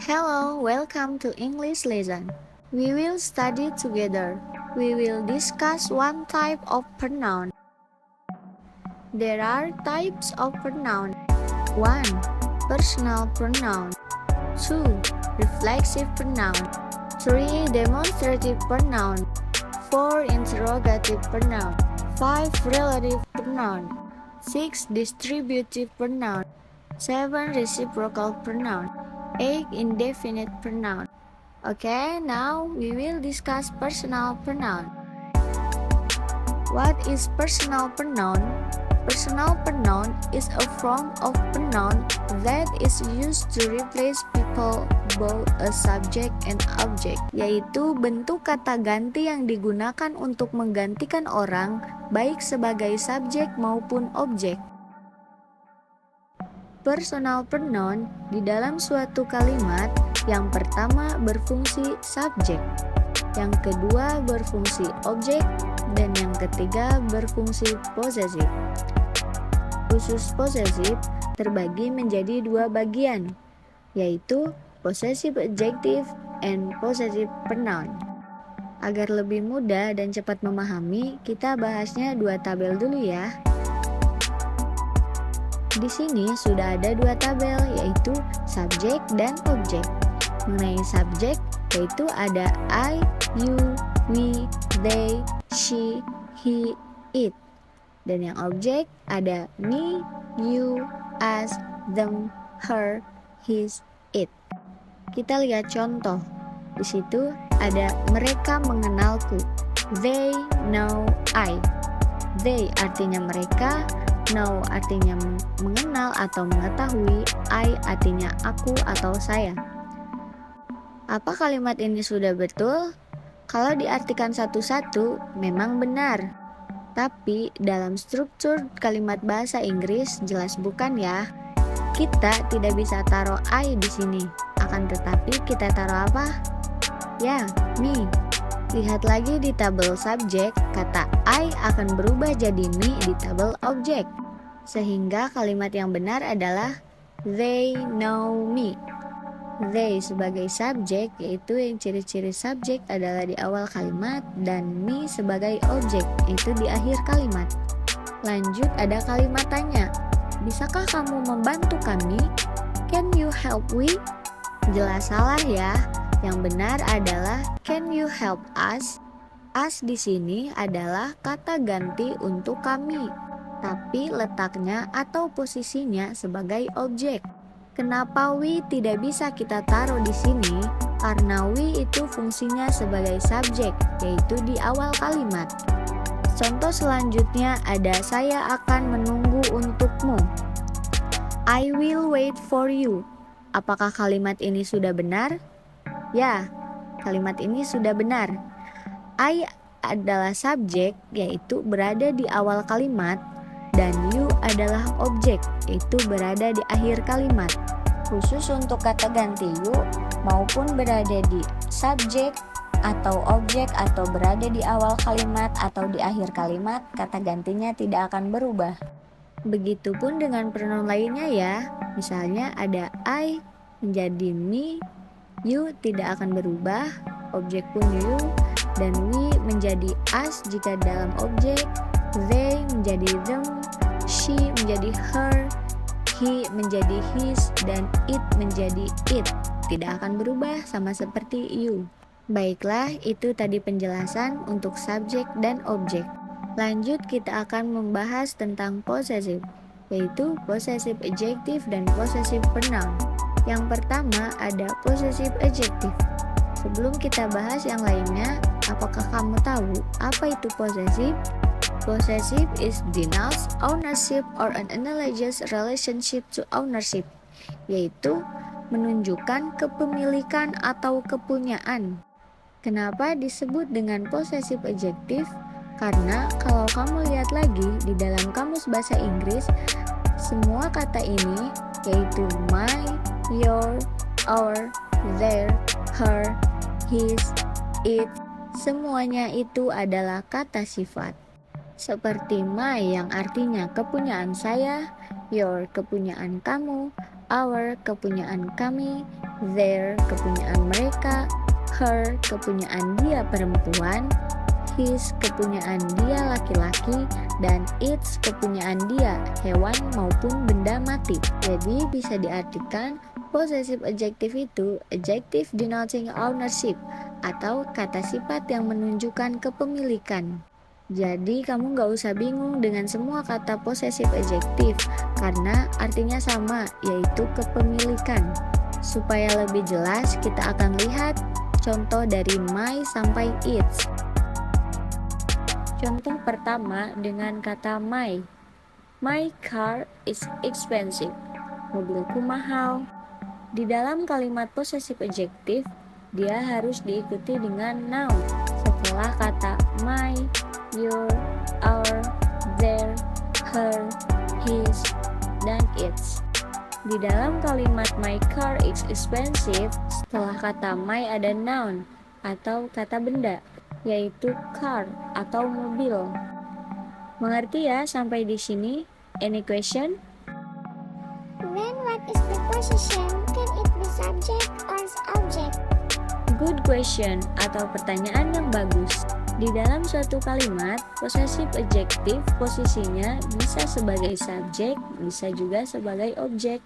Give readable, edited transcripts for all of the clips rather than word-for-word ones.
Hello, welcome to English lesson. We will study together. We will discuss one type of pronoun. There are types of pronoun. 1. Personal pronoun. 2. Reflexive pronoun. 3. Demonstrative pronoun. 4. Interrogative pronoun. 5. Relative pronoun. 6. Distributive pronoun. 7. Reciprocal pronoun. 8. Indefinite pronoun. Okay, now we will discuss personal pronoun. What is personal pronoun? Personal pronoun is a form of pronoun that is used to replace people, both a subject and object, yaitu bentuk kata ganti yang digunakan untuk menggantikan orang, baik sebagai subjek maupun objek. Personal pronoun di dalam suatu kalimat yang pertama berfungsi subjek, yang kedua berfungsi objek, dan yang ketiga berfungsi posesif. Khusus posesif terbagi menjadi dua bagian, yaitu possessive adjective and possessive pronoun. Agar lebih mudah dan cepat memahami, kita bahasnya dua tabel dulu ya. Di sini sudah ada dua tabel, yaitu subjek dan objek. Mengenai subjek, yaitu ada I, you, we, they, she, he, it. Dan yang objek ada me, you, us, them, her, his, it. Kita lihat contoh. Di situ ada mereka mengenalku. They know I. They artinya mereka, know artinya mengenal atau mengetahui, I artinya aku atau saya. Apa kalimat ini sudah betul? Kalau diartikan satu-satu, memang benar. Tapi dalam struktur kalimat bahasa Inggris jelas bukan ya. Kita tidak bisa taruh I di sini. Akan tetapi kita taruh apa? Ya, me. Lihat lagi di tabel subjek, kata I akan berubah jadi me di tabel objek. Sehingga kalimat yang benar adalah they know me. They sebagai subjek, yaitu yang ciri-ciri subjek adalah di awal kalimat, dan me sebagai objek, itu di akhir kalimat. Lanjut ada kalimat tanya. Bisakah kamu membantu kami? Can you help we? Jelas salah ya. Yang benar adalah can you help us? Us di sini adalah kata ganti untuk kami, tapi letaknya atau posisinya sebagai objek. Kenapa we tidak bisa kita taruh di sini? Karena we itu fungsinya sebagai subjek, yaitu di awal kalimat. Contoh selanjutnya ada saya akan menunggu untukmu. I will wait for you. Apakah kalimat ini sudah benar? Ya, kalimat ini sudah benar. I adalah subjek, yaitu berada di awal kalimat, dan you adalah objek, yaitu berada di akhir kalimat. Khusus untuk kata ganti you, maupun berada di subjek atau objek atau berada di awal kalimat atau di akhir kalimat, kata gantinya tidak akan berubah. Begitupun dengan pronoun lainnya ya. Misalnya ada I menjadi me, you tidak akan berubah, objek pun you, dan we menjadi us jika dalam objek, they menjadi them, she menjadi her, he menjadi his, dan it menjadi it. Tidak akan berubah sama seperti you. Baiklah, itu tadi penjelasan untuk subjek dan objek. Lanjut kita akan membahas tentang possessive, yaitu possessive adjective dan possessive pronoun. Yang pertama ada possessive adjective. Sebelum kita bahas yang lainnya, apakah kamu tahu apa itu possessive? Possessive is denotes ownership or an analogous relationship to ownership, yaitu menunjukkan kepemilikan atau kepunyaan. Kenapa disebut dengan possessive adjective? Karena kalau kamu lihat lagi di dalam kamus bahasa Inggris, semua kata ini yaitu my, your, our, their, her, his, it, semuanya itu adalah kata sifat. Seperti my yang artinya kepunyaan saya, your kepunyaan kamu, our kepunyaan kami, their kepunyaan mereka, her kepunyaan dia perempuan, his kepunyaan dia laki-laki, dan its kepunyaan dia hewan maupun benda mati. Jadi bisa diartikan possessive adjective itu adjective denoting ownership atau kata sifat yang menunjukkan kepemilikan. Jadi kamu gak usah bingung dengan semua kata possessive adjective karena artinya sama, yaitu kepemilikan. Supaya lebih jelas, kita akan lihat contoh dari my sampai its. Contoh pertama dengan kata my. My car is expensive. Mobilku mahal. Di dalam kalimat possessive adjective, dia harus diikuti dengan noun setelah kata my, your, our, their, her, his, dan its. Di dalam kalimat my car is expensive, setelah kata my ada noun atau kata benda, yaitu car atau mobil. Mengerti ya sampai di sini? Any question? Then what is the possession? Can it be subject or object? Good question atau pertanyaan yang bagus. Di dalam suatu kalimat, possessive adjective posisinya bisa sebagai subjek, bisa juga sebagai objek.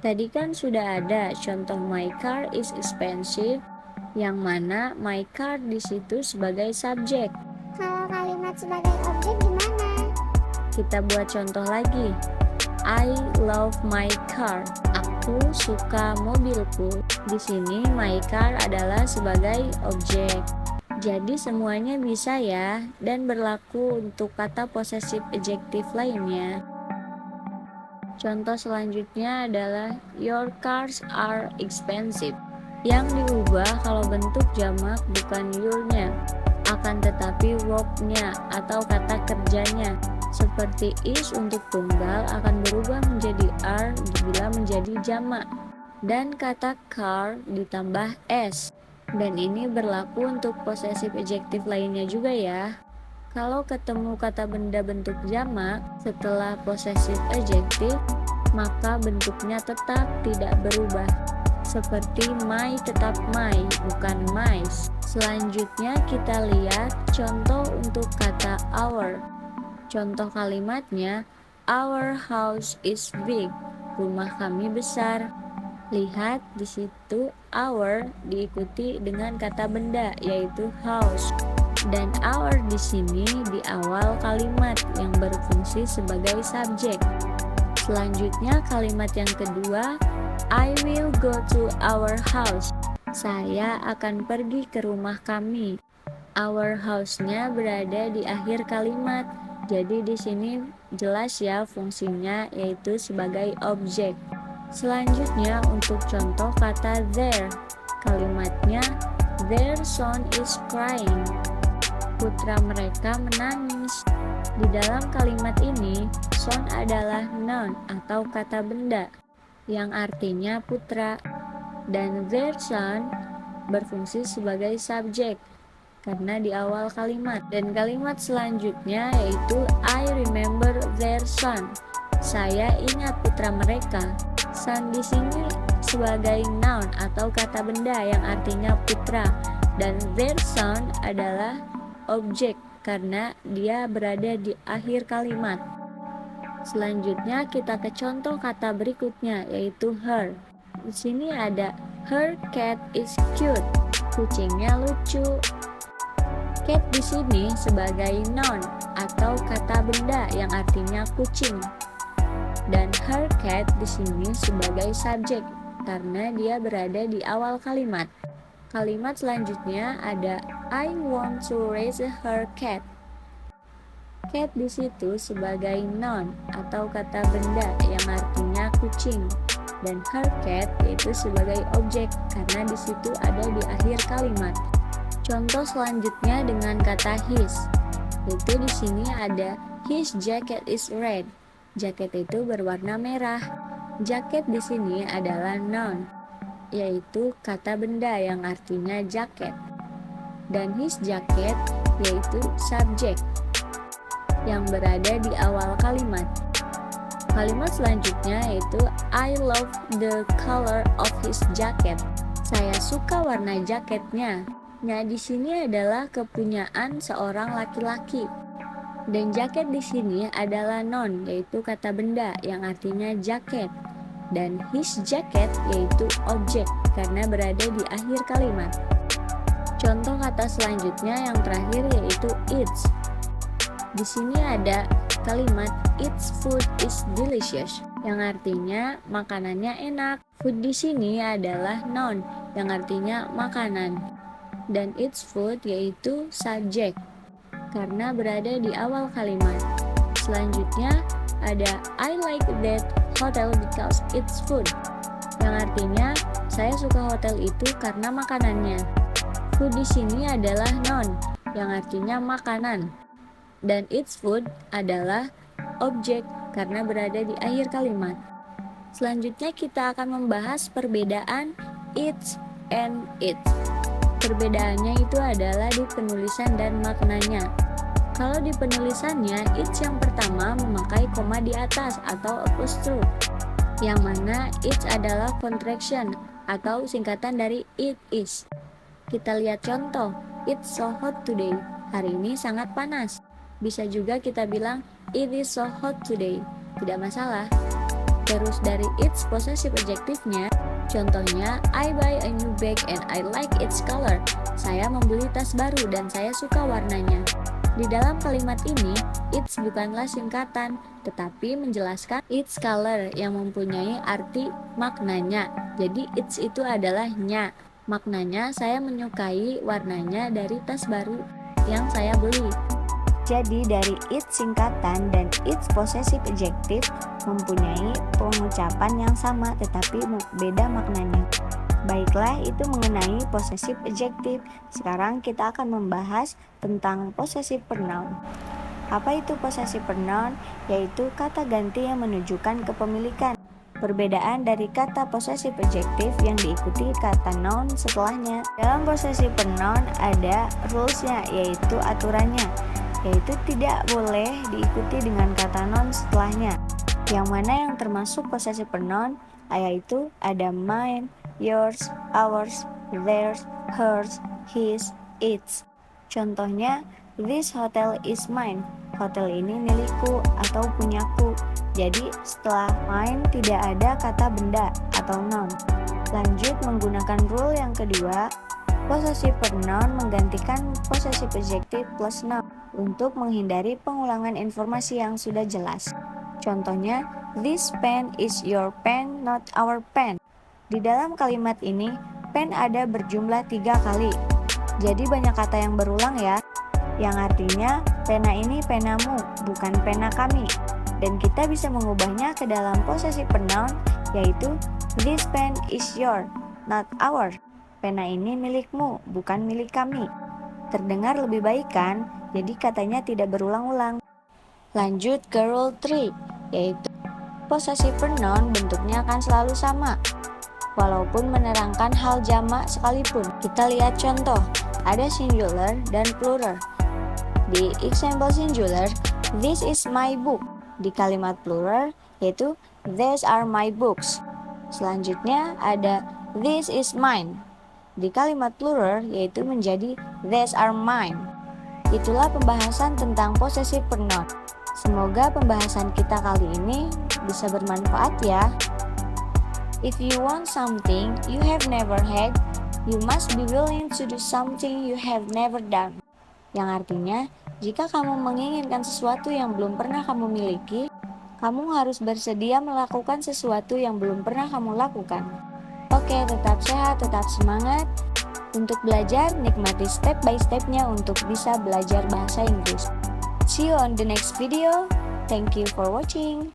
Tadi kan sudah ada contoh my car is expensive, yang mana my car di situ sebagai subjek. Kalau kalimat sebagai objek gimana? Kita buat contoh lagi. I love my car. Aku suka mobilku. Di sini my car adalah sebagai objek. Jadi semuanya bisa ya, dan berlaku untuk kata possessive adjective lainnya. Contoh selanjutnya adalah your cars are expensive. Yang diubah kalau bentuk jamak bukan your-nya, akan tetapi verb-nya atau kata kerjanya. Seperti is untuk tunggal akan berubah menjadi are bila menjadi jamak. Dan kata car ditambah s. Dan ini berlaku untuk possessive adjective lainnya juga ya. Kalau ketemu kata benda bentuk jamak setelah possessive adjective, maka bentuknya tetap tidak berubah. Seperti my tetap my, bukan mice. Selanjutnya kita lihat contoh untuk kata our. Contoh kalimatnya, our house is big. Rumah kami besar. Lihat di situ our diikuti dengan kata benda yaitu house. Dan our di sini di awal kalimat yang berfungsi sebagai subjek. Selanjutnya kalimat yang kedua, I will go to our house. Saya akan pergi ke rumah kami. Our house-nya berada di akhir kalimat. Jadi di sini jelas ya fungsinya yaitu sebagai objek. Selanjutnya untuk contoh kata their. Kalimatnya their son is crying. Putra mereka menangis. Di dalam kalimat ini, son adalah noun atau kata benda yang artinya putra, dan their son berfungsi sebagai subjek karena di awal kalimat. Dan kalimat selanjutnya yaitu I remember their son. Saya ingat putra mereka. Son di sini sebagai noun atau kata benda yang artinya putra, dan their son adalah objek karena dia berada di akhir kalimat. Selanjutnya kita ke contoh kata berikutnya yaitu her. Di sini ada her cat is cute. Kucingnya lucu. Cat di sini sebagai noun atau kata benda yang artinya kucing. Dan her cat di sini sebagai subjek karena dia berada di awal kalimat. Kalimat selanjutnya ada I want to raise her cat. Cat di situ sebagai noun atau kata benda yang artinya kucing, dan her cat yaitu sebagai objek karena di situ ada di akhir kalimat. Contoh selanjutnya dengan kata his, yaitu di sini ada his jacket is red. Jaket itu berwarna merah. Jaket di sini adalah noun, yaitu kata benda yang artinya jaket. Dan his jacket yaitu subjek yang berada di awal kalimat. Kalimat selanjutnya yaitu I love the color of his jacket. Saya suka warna jaketnya. Nya di sini adalah kepunyaan seorang laki-laki. Dan jaket di sini adalah noun, yaitu kata benda yang artinya jaket. Dan his jacket yaitu objek karena berada di akhir kalimat. Contoh kata selanjutnya yang terakhir yaitu its. Di sini ada kalimat its food is delicious yang artinya makanannya enak. Food di sini adalah noun yang artinya makanan. Dan its food yaitu subjek karena berada di awal kalimat. Selanjutnya ada I like that hotel because it's food yang artinya saya suka hotel itu karena makanannya. Food di sini adalah noun yang artinya makanan. Dan its food adalah objek karena berada di akhir kalimat. Selanjutnya kita akan membahas perbedaan its and it. Perbedaannya itu adalah di penulisan dan maknanya. Kalau di penulisannya, its yang pertama memakai koma di atas atau apostrophe, yang mana its adalah contraction atau singkatan dari it is. Kita lihat contoh, it's so hot today. Hari ini sangat panas. Bisa juga kita bilang it is so hot today. Tidak masalah. Terus dari its possessive adjektifnya, contohnya I buy a new bag and I like its color. Saya membeli tas baru dan saya suka warnanya. Di dalam kalimat ini, its bukanlah singkatan, tetapi menjelaskan its color yang mempunyai arti maknanya. Jadi its itu adalah nya. Maknanya saya menyukai warnanya dari tas baru yang saya beli. Jadi dari its singkatan dan its possessive adjective mempunyai pengucapan yang sama tetapi beda maknanya. Baiklah, itu mengenai possessive adjective. Sekarang kita akan membahas tentang possessive pronoun. Apa itu possessive pronoun? Yaitu kata ganti yang menunjukkan kepemilikan. Perbedaan dari kata possessive adjective yang diikuti kata noun setelahnya. Dalam possessive pronoun ada rules-nya, yaitu aturannya, yaitu tidak boleh diikuti dengan kata noun setelahnya. Yang mana yang termasuk possessive pronoun, yaitu ada mine, yours, ours, theirs, hers, his, its. Contohnya, this hotel is mine. Hotel ini milikku atau punyaku. Jadi setelah mine tidak ada kata benda atau noun. Lanjut menggunakan rule yang kedua, possessive pronoun menggantikan possessive adjective plus noun untuk menghindari pengulangan informasi yang sudah jelas. Contohnya, this pen is your pen, not our pen. Di dalam kalimat ini, pen ada berjumlah 3 kali. Jadi banyak kata yang berulang ya, yang artinya pena ini penamu, bukan pena kami. Dan kita bisa mengubahnya ke dalam possessive pronoun, yaitu this pen is your, not our. Pena ini milikmu, bukan milik kami. Terdengar lebih baik kan? Jadi katanya tidak berulang-ulang. Lanjut ke rule 3, yaitu possessive pronoun bentuknya akan selalu sama, walaupun menerangkan hal jamak sekalipun. Kita lihat contoh, ada singular dan plural. Di example singular, this is my book. Di kalimat plural, yaitu these are my books. Selanjutnya ada this is mine. Di kalimat plural, yaitu menjadi these are mine. Itulah pembahasan tentang possessive pronoun. Semoga pembahasan kita kali ini bisa bermanfaat ya. If you want something you have never had, you must be willing to do something you have never done. Yang artinya, jika kamu menginginkan sesuatu yang belum pernah kamu miliki, kamu harus bersedia melakukan sesuatu yang belum pernah kamu lakukan. Oke, tetap sehat, tetap semangat. Untuk belajar, nikmati step by stepnya untuk bisa belajar bahasa Inggris. See you on the next video. Thank you for watching.